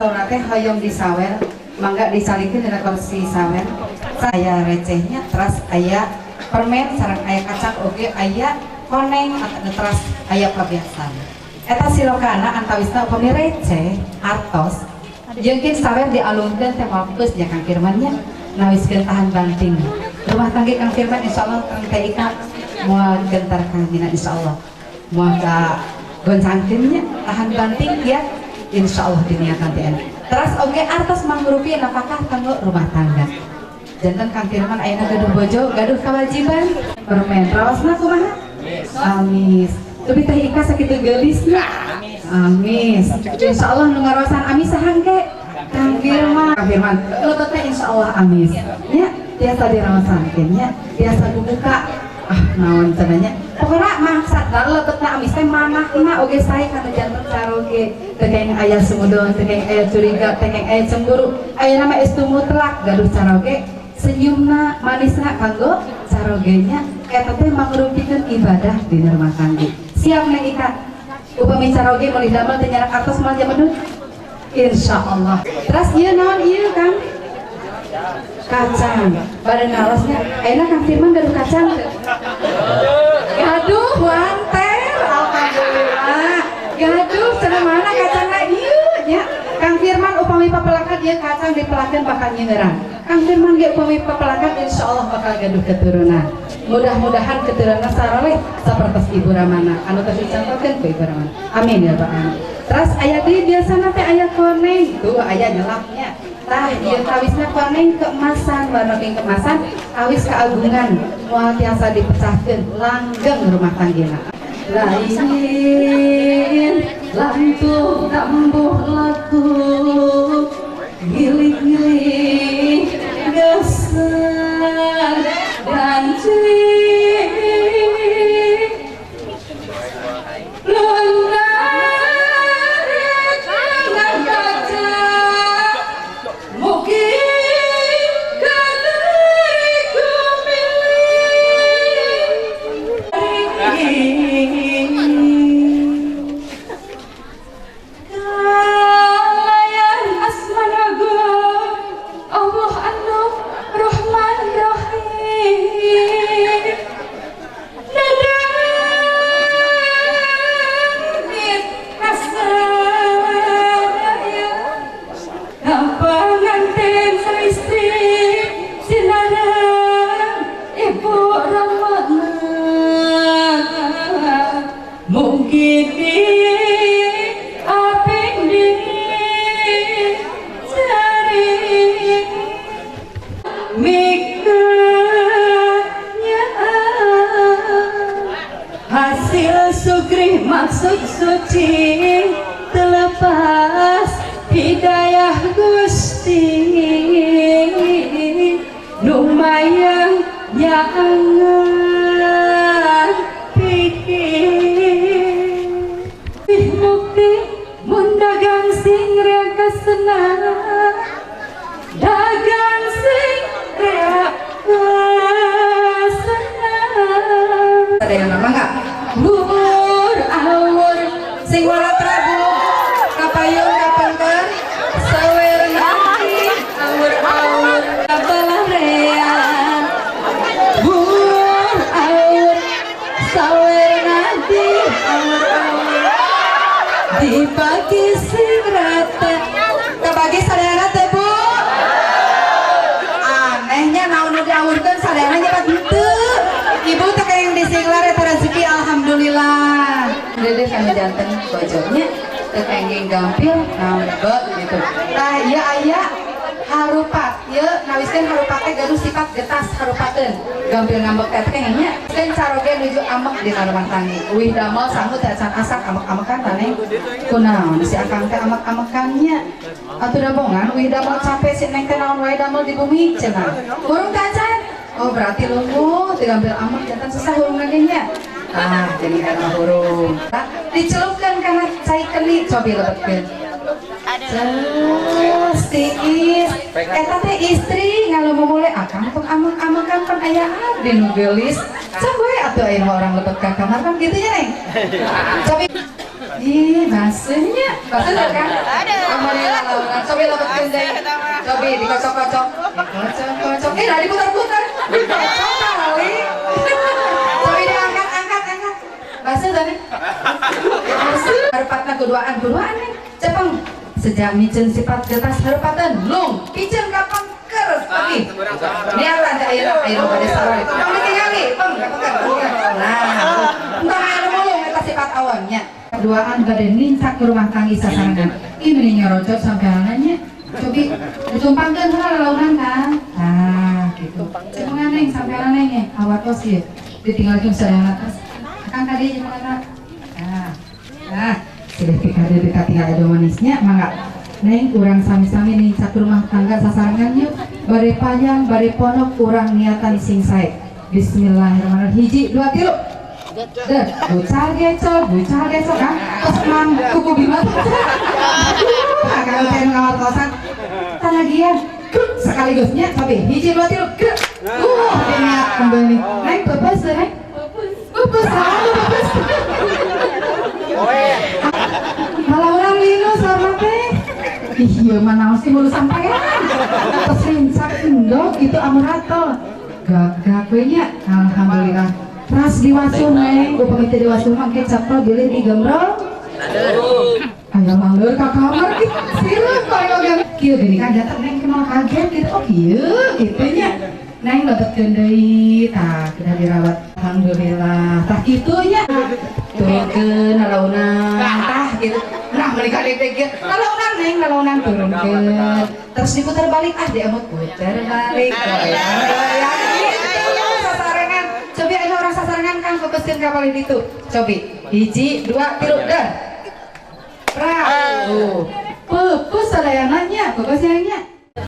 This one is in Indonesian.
Nate hoyong disawer, mangga disalikin dengan kursi sawer. Saya recehnya, terus ayah permen, sarang ayah kacang, oke ayah koneng atau terus ayah pabiasan. Eta silokana antawisna upami receh, artos. Jengkin sawer dialungkan teh mampus ya Kang Firmannya, nawiskeun tahan banting. Rumah tangga Kang Firman insyaallah Kang Ika moal gentar Kang Dina insyaallah. Moal ka goncangkeunnya tahan banting ya. Insya Allah diniatan TN. Terus oke artos mangrupi napakah kanggo rumah tangga. Jantan Kang Firman ayeuna gaduh bojo, gaduh kewajiban. Permen rawasna kumaha? Amis. Tapi teh Ika sakitu geulisna. Amis. Insya Allah nu ngarawasan amis sahangke Kang Firman. Kang Firman, lebetna insya Allah amis. Nya tiasa dirawasankeun nya, tiasa dibuka. Naon cenanya. Pokoknya maksud lebetna amis teh manahna oge sae kana janten saroge. Tekeng ayah sumudon, tekeng ayah curiga, tekeng ayah cemburu. Ayah nama estu mutlak gaduh caroge. Senyumna manisna kanggo carogenya. Eta teh mangrupikeun ibadah di rumah tangga. Siap neng Ika. Upami caroge meuli damel teh nyarak artos moal jamedut. Insyaallah. Terus ieu naon ieu Kang? Kacang. Bade ngalosnya. Ayeuna Kang Firman gaduh kacang teu? Gaduh wanter. Alhamdulillah. Gaduh cenah mana kacangna ieu nya. Kang Firman upami papelakan ieu kacang dipelakeun bakal nyeungeurang. Kang Firman ge upami papelakan insyaallah bakal gaduh keturunan. Mudah-mudahan keturunan saraleh sapertos Ibu Ramana anu teh dicantokeun ku Ibu Ramana. Amin ya Pak. Terus aya deui biasana teh aya koneng. Tuh aya nyelapnya. Tah ieu kawisna koneng keemasan, warna pink keemasan, awis keagungan. Moal tiasa dipecahkeun langgeng rumah tanggina. Lain lantung tambuh laku giling-giling geser dan cing lunarik dengan kaca mungkin kaderiku milih maksud suci terlepas hidayah Gusti lumayan ya angan pikir mukti mundagang sing rea senang dagang sing rea senang ada yang nama nggak? Sing wala Prabu kapayung kapenter sawer nanti awur-awur kabalarean bur awur sawer nanti awur-awur dibagi sing rata kabagi sadayana teh Bu anehnya naon nu diawurkeun sadayana nyebat henteu ibu teh yang disinglar eta rezeki alhamdulillah. Dede kami jantan bojongnya tekenging gampil ngambek gitu. Nah iya ayah harupat ya nawiskeun harupat teh gaduh sifat getas harupateun gampil ngambek teh tekengnya dan caroge nuju amek di rumah tangga uih damel sangu teh acan asak amek-amekan taneh kunaon si akang teh amek-amekannya atuh dabongan uih damel capek si neng teh naon wae damel di bumi cenah urung teh acan oh berarti lungguh teu gampil amek jantan susah urung ngagenya. Jadi karena huruf dicelupkan karena cai keli cobi lebetkeun tiis eta teh istri kalau mau mulai akang tong amek-amekan pan aya abdi nu geulis cek we atuh aya orang lebet ka kamar kan gitu ya Neng cobi ih baseuhnya baseuh kan ada alhamdulillah coba lebetkeun deui. Coba dikocok-kocok. Dikocok-kocok. Lah diputar-putar. Dikocok kali. Coba diangkat. Basuh tadi. Basuh. Hareupadna kuduaan nih. Cepeng. Sejak micen sifat kertas hareupateun lung. Piceun ka pangker tapi. Niatan teh ayeuna bade saroy. Pang ditingali, pang kapekan. Nah, entah aya mulung eta sifat awalnya. Keduaan bade nincak ke rumah tanggi sasarangan. Ih mending nyorocot sampeananya. Cobi ditumpangkeun heula lalaunan kan. Nah, gitu. Cenah neng sampean neng awat tos ieu. Ditinggalkeun sadayana atas. Akang tadi jeung mana? Nah, sudah pikade dekat tinggal ada manisnya mangga. Neng urang sami-sami nincak rumah tangga sasarangan yuk. Bare panjang, bare ponok urang niatan sing sae. Bismillahirrahmanirrahim. Hiji, dua, tilu. Deh, bucal gecol kan? Terus mang kuku bima tuh. Agak teh ngawat kosan. Tanagian. Sekaligusnya tapi hiji dua tilu. Ini kembali. Naik bebas deh, naik. Bebas. Malah orang lino sama teh. Iya mana sih mulu sampean. Terus rincak endog itu amurato. Gagak we nya. Alhamdulillah. Ras diwasun neng, gue pamit diwasun mah kecap lo beli di gembrol. Ayo mangger ka kamar gitu, sirup paling oke. Kieu gini kan datang neng kenal kaget gitu, oh kieu gitu nya. Neng lebetkeun deui, tah kita dirawat. Alhamdulillah, tah kitu nya. Turunkeun lalaunan, tah gitu. Nah meuli kadek-dek ge, lalaunan neng, lalaunan turunkeun. Terus diputar balik, diamut putar balik. Cobi ada orang sasarangan kang fokusin kapal itu. Cobi, hiji, dua, tilu, dan. Pupus ada yang nanya, fokusnya.